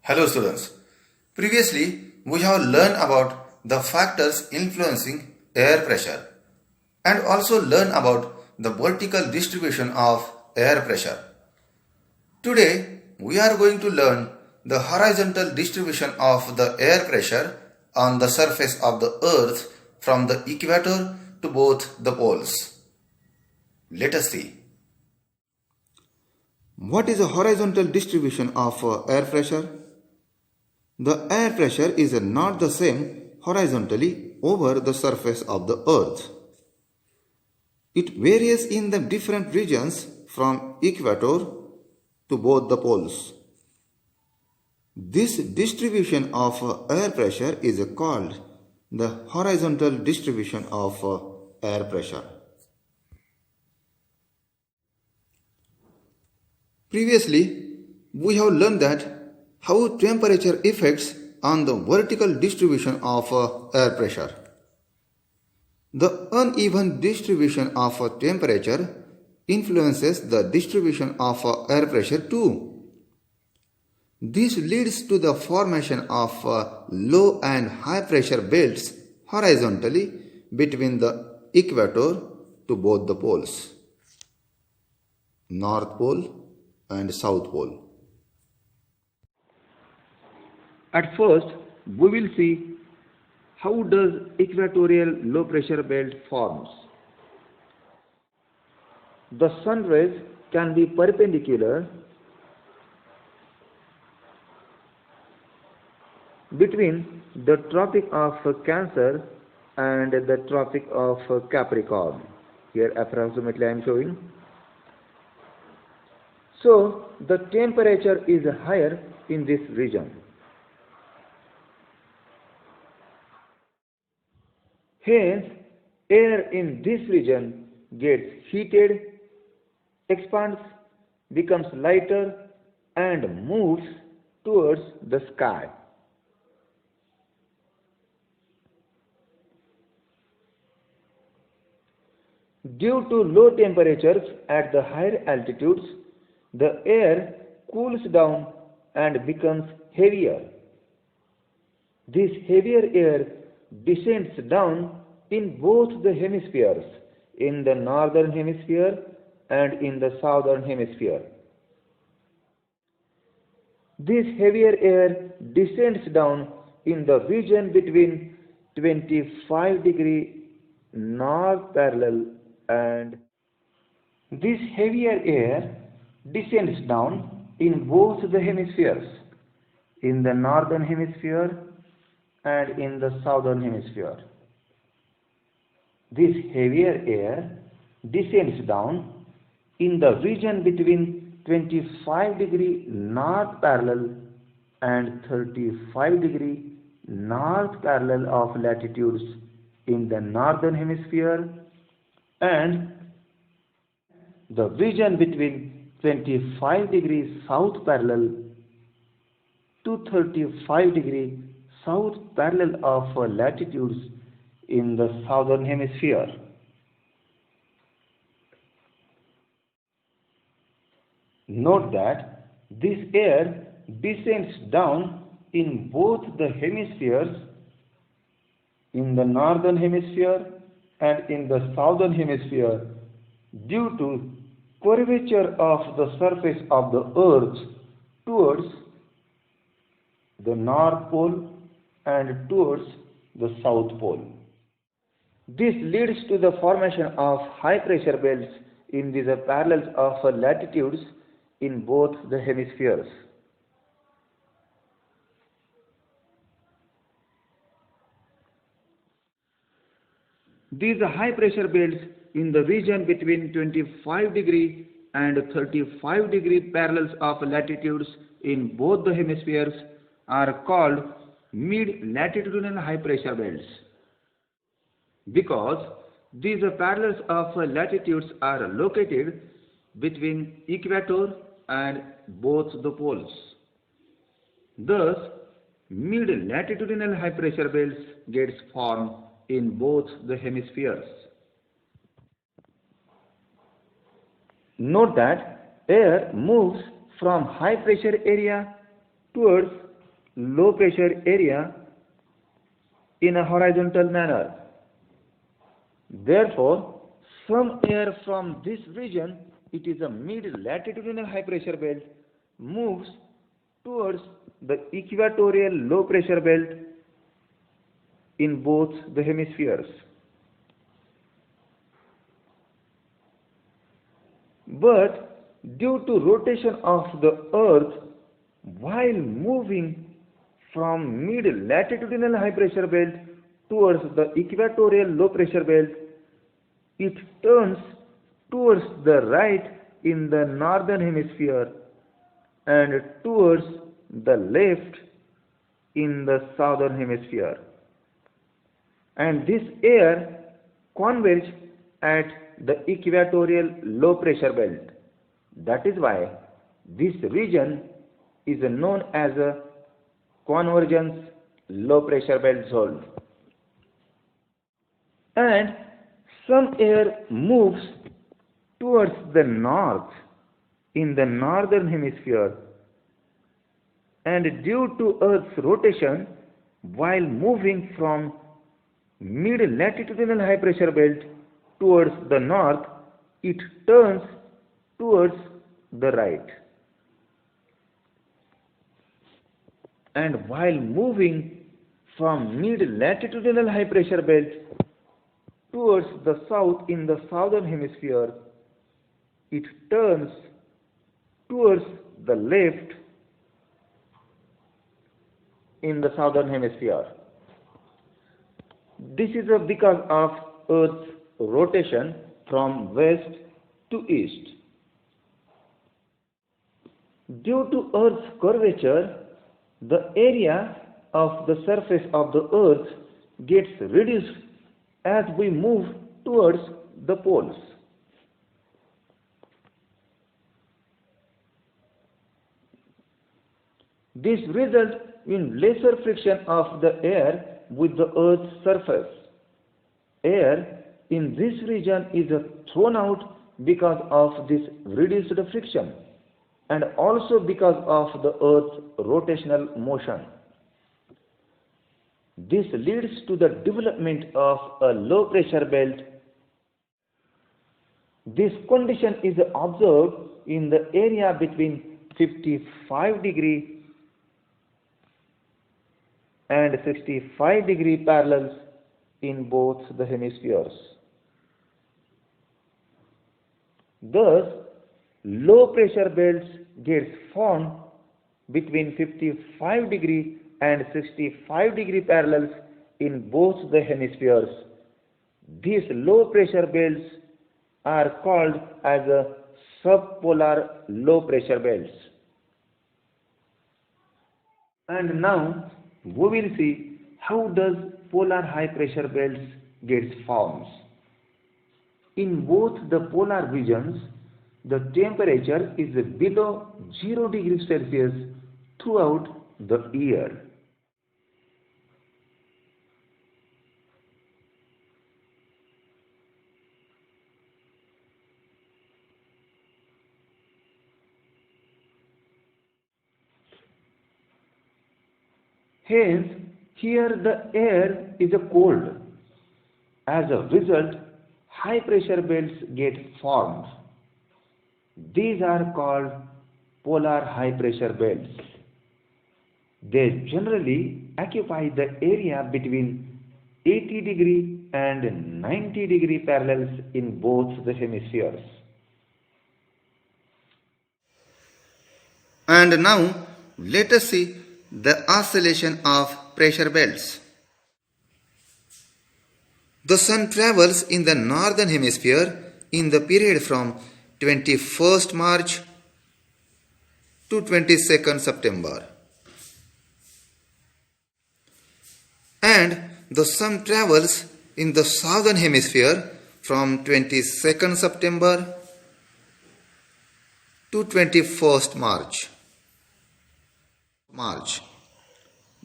Hello students. Previously, we have learned about the factors influencing air pressure and also learn about the vertical distribution of air pressure. Today, we are going to learn the horizontal distribution of the air pressure on the surface of the earth from the equator to both the poles. Let us see. What is a horizontal distribution of air pressure? The air pressure is not the same horizontally over the surface of the earth. It varies in the different regions from equator to both the poles. This distribution of air pressure is called the horizontal distribution of air pressure. Previously, we have learned that how temperature affects on the vertical distribution of air pressure. The uneven distribution of temperature influences the distribution of air pressure too. This leads to the formation of low and high pressure belts horizontally between the equator to both the poles, North Pole and South Pole. At first, we will see how does equatorial low pressure belt forms. The sun rays can be perpendicular between the Tropic of Cancer and the Tropic of Capricorn. Here approximately I am showing. So the temperature is higher in this region. Hence, air in this region gets heated, expands, becomes lighter and moves towards the sky. Due to low temperatures at the higher altitudes, the air cools down and becomes heavier. This heavier air descends down in both the hemispheres, in the northern hemisphere and in the southern hemisphere. This heavier air descends down in the region between 25° north parallel and this heavier air descends down in both the hemispheres, in the northern hemisphere and in the southern hemisphere. This heavier air descends down in the region between 25° north parallel and 35° north parallel of latitudes in the northern hemisphere and the region between 25° south parallel to 35° south parallel of latitudes in the southern hemisphere. Note that this air descends down in both the hemispheres, in the northern hemisphere and in the southern hemisphere, due to curvature of the surface of the earth towards the North Pole and towards the South Pole. This leads to the formation of high pressure belts in these parallels of latitudes in both the hemispheres. These high pressure belts in the region between 25° and 35° parallels of latitudes in both the hemispheres are called mid-latitudinal high pressure belts, because these parallels of latitudes are located between equator and both the poles. Thus, mid-latitudinal high pressure belts gets formed in both the hemispheres. Note that air moves from high pressure area towards low pressure area in a horizontal manner. Therefore, some air from this region, it is a mid-latitudinal high pressure belt, moves towards the equatorial low pressure belt in both the hemispheres. But due to rotation of the earth while moving from mid-latitudinal high pressure belt towards the equatorial low pressure belt, it turns towards the right in the northern hemisphere and towards the left in the southern hemisphere. And this air converges at the equatorial low pressure belt. That is why this region is known as a convergence low pressure belt zone. And some air moves towards the north in the northern hemisphere, and due to Earth's rotation while moving from mid-latitudinal high pressure belt towards the north, it turns towards the right. And while moving from mid-latitudinal high pressure belt towards the south in the southern hemisphere, it turns towards the left in the southern hemisphere. This is because of Earth's rotation from west to east. Due to Earth's curvature, the area of the surface of the Earth gets reduced as we move towards the poles. This results in lesser friction of the air with the Earth's surface. Air in this region is thrown out because of this reduced friction and also because of the Earth's rotational motion. This leads to the development of a low pressure belt. This condition is observed in the area between 55° and 65° parallels in both the hemispheres. Thus, low pressure belts get formed between 55° and 65° parallels in both the hemispheres. These low pressure belts are called as subpolar low pressure belts. And now we will see how does polar high pressure belts get formed. In both the polar regions, the temperature is below 0°C throughout the year. Hence, here the air is cold. As a result, high pressure belts get formed. These are called polar high pressure belts. They generally occupy the area between 80° and 90° parallels in both the hemispheres. And now let us see the oscillation of pressure belts. The sun travels in the northern hemisphere in the period from 21st March to 22nd September. And the sun travels in the southern hemisphere from 22nd September to 21st March.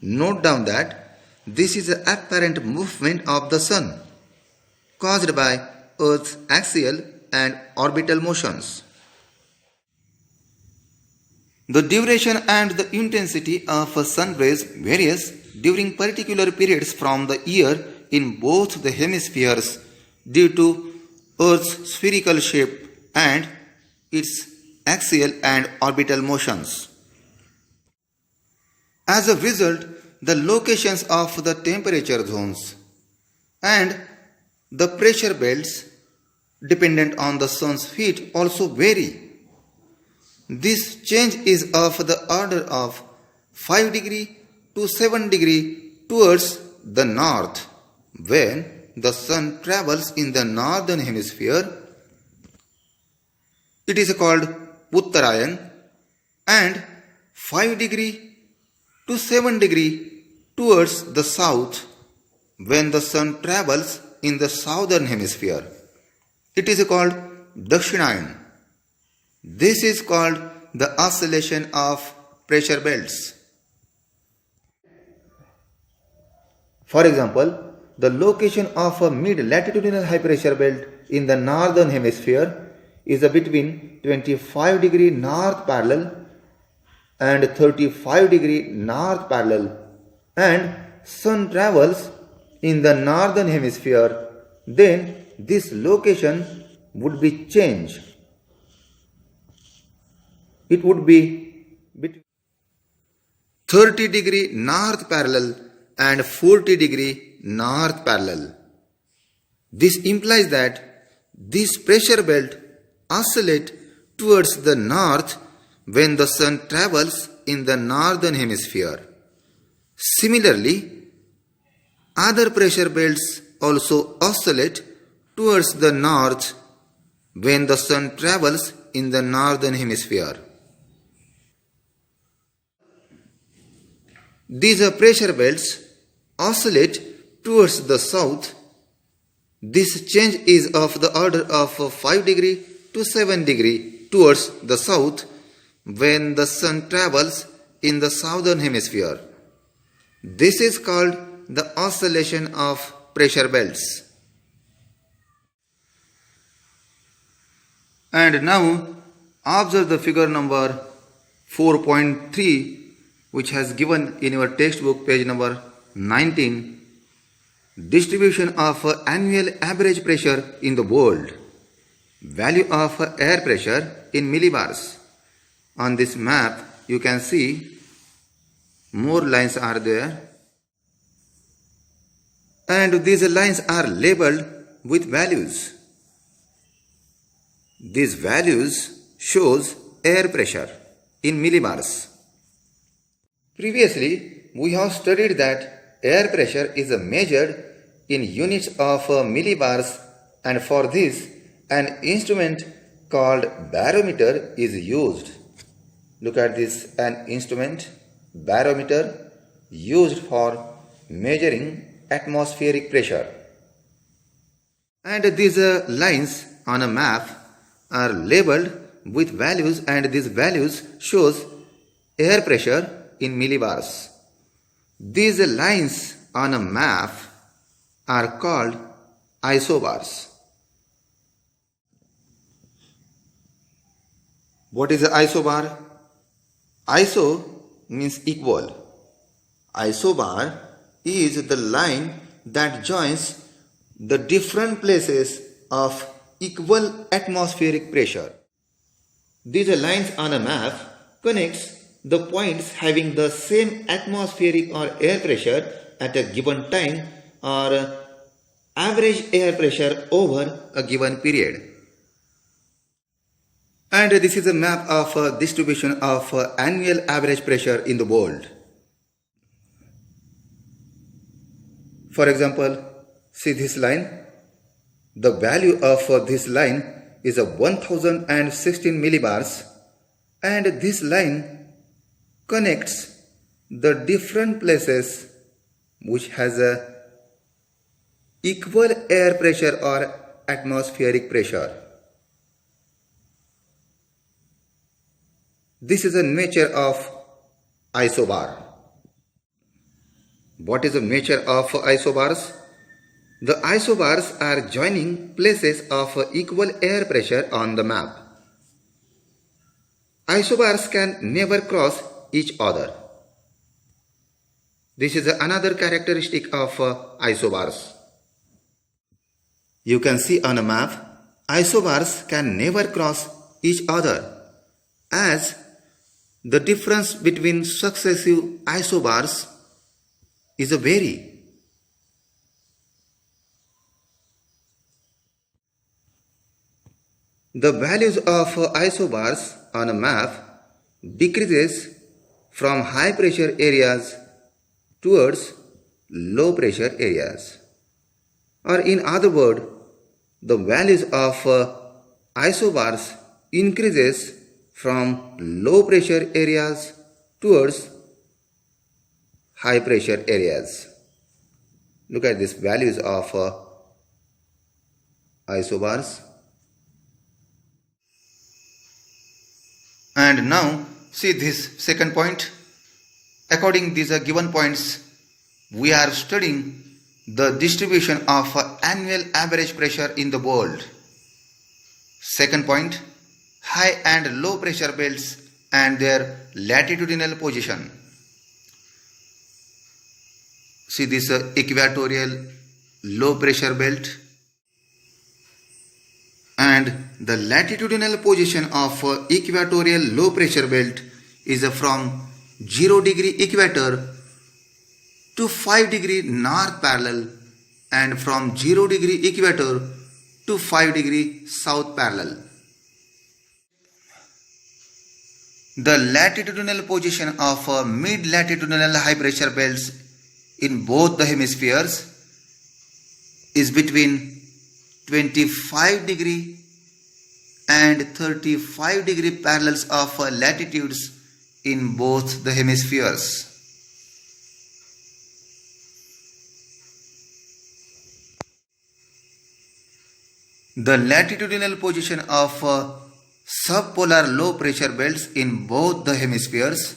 Note down that this is the apparent movement of the sun caused by Earth's axial and orbital motions. The duration and the intensity of a sun rays varies during particular periods from the year in both the hemispheres due to Earth's spherical shape and its axial and orbital motions. As a result, the locations of the temperature zones and the pressure belts dependent on the sun's heat also vary. This change is of the order of 5 degree to 7 degree towards the north when the sun travels in the northern hemisphere. It is called Uttarayan, and 5 degree to 7 degree towards the south when the sun travels in the southern hemisphere. It is called Dakshinayan. This is called the oscillation of pressure belts. For example, the location of a mid-latitudinal high pressure belt in the northern hemisphere is between 25 degree north parallel and 35 degree north parallel, and sun travels in the northern hemisphere, then this location would be changed. It would be between 30 degree north parallel and 40 degree north parallel. This implies that this pressure belt oscillates towards the north when the sun travels in the northern hemisphere. Similarly, other pressure belts also oscillate towards the north when the sun travels in the northern hemisphere. These pressure belts oscillate towards the south. This change is of the order of 5 degree to 7 degree towards the south when the sun travels in the southern hemisphere. This is called the oscillation of pressure belts. And now observe the figure number 4.3, which has given in your textbook page number 19, distribution of annual average pressure in the world, value of air pressure in millibars. On this map you can see more lines are there, and these lines are labeled with values. These values shows air pressure in millibars. Previously, we have studied that air pressure is measured in units of millibars, and for this, an instrument called barometer is used. Look at this, an instrument, barometer, used for measuring atmospheric pressure. And these lines on a map are labeled with values, and these values shows air pressure in millibars. These lines on a map are called isobars. What is an isobar? Iso means equal. Isobar is the line that joins the different places of equal atmospheric pressure. These lines on a map connects the points having the same atmospheric or air pressure at a given time or average air pressure over a given period. And this is a map of distribution of annual average pressure in the world. For example, see this line. The value of this line is 1016 millibars, and this line connects the different places which has a equal air pressure or atmospheric pressure. This is the nature of isobar. What is the nature of isobars? The isobars are joining places of equal air pressure on the map. isobars can never cross each other. This is another characteristic of isobars. You can see on a map, isobars can never cross each other as the difference between successive isobars is a vary. The values of isobars on a map decreases from high pressure areas towards low pressure areas. Or in other words, the values of isobars increases from low pressure areas towards high pressure areas. Look at these values of isobars. And now see this second point. According these given points, we are studying the distribution of annual average pressure in the world. Second point, high and low pressure belts and their latitudinal position. See this equatorial low pressure belt and the latitudinal position of equatorial low pressure belt is from 0 degree equator to 5 degree north parallel and from 0 degree equator to 5 degree south parallel. The latitudinal position of mid-latitudinal high pressure belts in both the hemispheres is between 25 degree and 35 degree parallels of latitudes in both the hemispheres. The latitudinal position of subpolar low pressure belts in both the hemispheres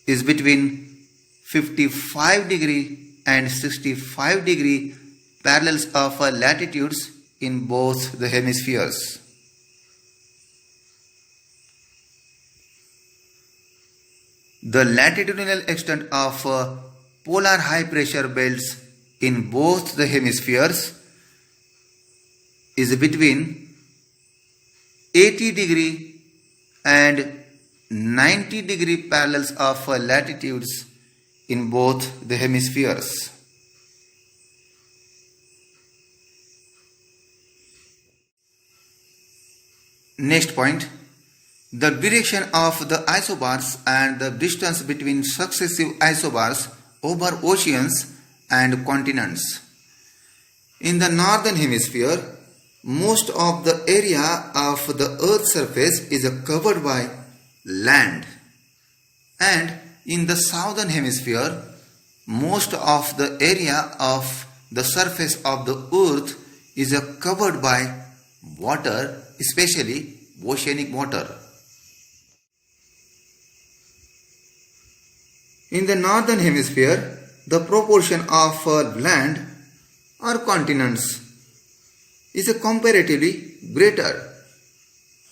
is between 55 degree and 65 degree parallels of latitudes in both the hemispheres. The latitudinal extent of polar high pressure belts in both the hemispheres is between 80 degree and 90 degree parallels of latitudes in both the hemispheres. Next point, the direction of the isobars and the distance between successive isobars over oceans and continents. In the northern hemisphere, most of the area of the earth's surface is covered by land, and in the southern hemisphere, most of the area of the surface of the earth is covered by water, especially oceanic water. In the northern hemisphere, the proportion of land or continents is comparatively greater,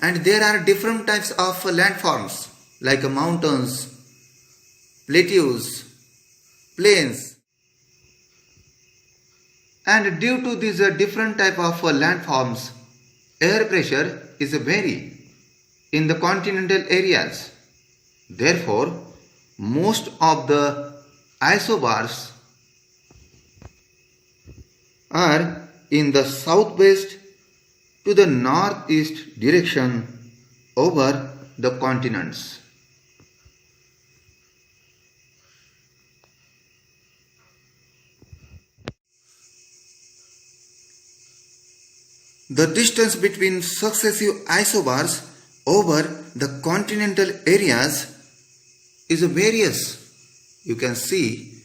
and there are different types of landforms like mountains, plateaus, plains, and due to these different type of landforms, air pressure is vary in the continental areas. Therefore, most of the isobars are in the southwest to the northeast direction over the continents. The distance between successive isobars over the continental areas is various. You can see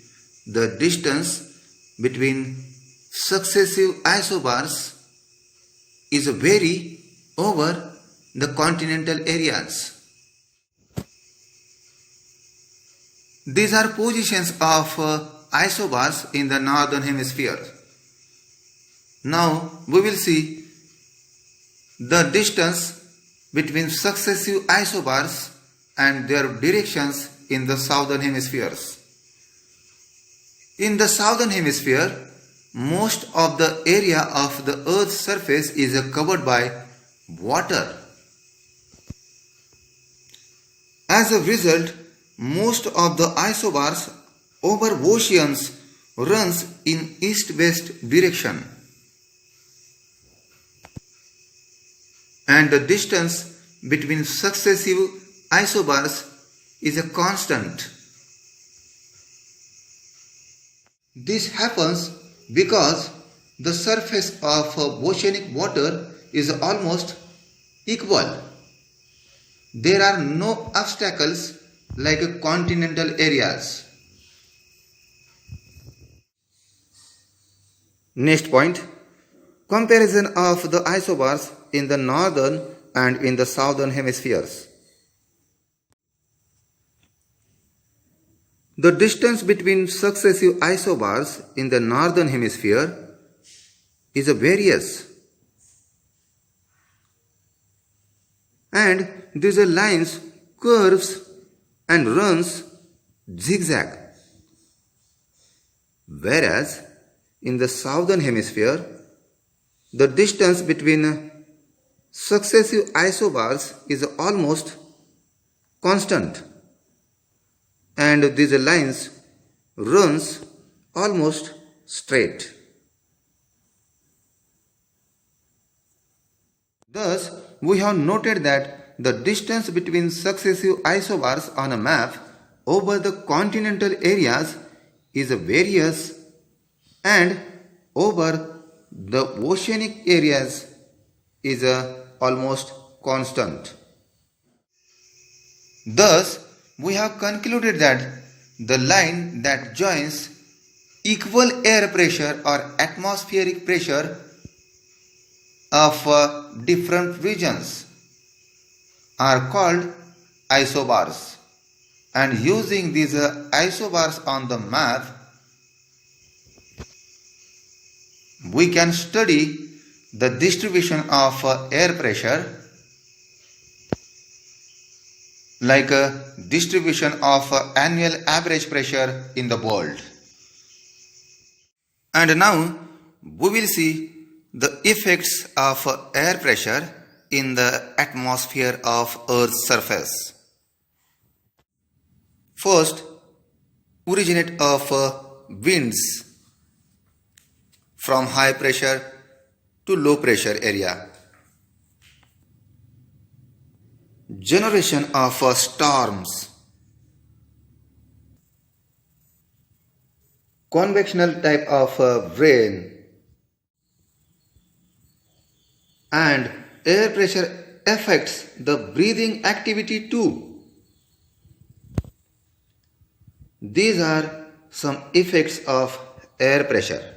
the distance between successive isobars is vary over the continental areas. These are positions of isobars in the northern hemisphere. Now we will see the distance between successive isobars and their directions in the southern hemispheres. In the southern hemisphere, most of the area of the Earth's surface is covered by water. As a result, most of the isobars over oceans runs in east-west direction, and the distance between successive isobars is a constant. This happens because the surface of oceanic water is almost equal. There are no obstacles like continental areas. Next point, comparison of the isobars in the northern and in the southern hemispheres. The distance between successive isobars in the northern hemisphere is various, and these lines curves and runs zigzag, whereas in the southern hemisphere the distance between successive isobars is almost constant, and these lines runs almost straight. Thus, we have noted that the distance between successive isobars on a map over the continental areas is various, and over the oceanic areas is almost constant. Thus, we have concluded that the line that joins equal air pressure or atmospheric pressure of different regions are called isobars, and using these isobars on the map we can study the distribution of air pressure, like distribution of annual average pressure in the world. And now we will see the effects of air pressure in the atmosphere of Earth's surface. First, originate of winds from high pressure to low pressure area. Generation of storms. Convectional type of rain. And air pressure affects the breathing activity too. These are some effects of air pressure.